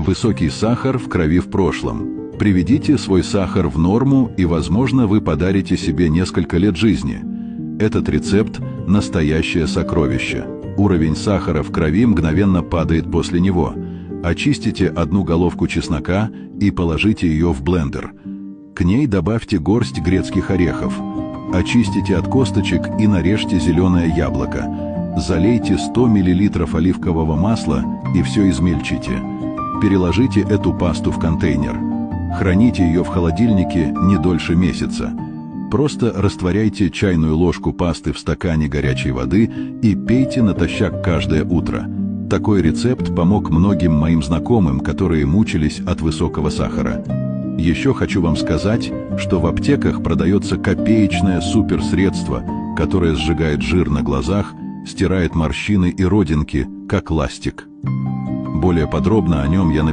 Высокий сахар в крови в прошлом. Приведите свой сахар в норму, и, возможно, вы подарите себе несколько лет жизни. Этот рецепт – настоящее сокровище. Уровень сахара в крови мгновенно падает после него. Очистите одну головку чеснока и положите ее в блендер. К ней добавьте горсть грецких орехов. Очистите от косточек и нарежьте зеленое яблоко. Залейте 100 мл оливкового масла и все измельчите. Переложите эту пасту в контейнер. Храните ее в холодильнике не дольше месяца. Просто растворяйте чайную ложку пасты в стакане горячей воды и пейте натощак каждое утро. Такой рецепт помог многим моим знакомым, которые мучились от высокого сахара. Еще хочу вам сказать, что в аптеках продается копеечное суперсредство, которое сжигает жир на глазах, стирает морщины и родинки, как ластик. Более подробно о нем я напишу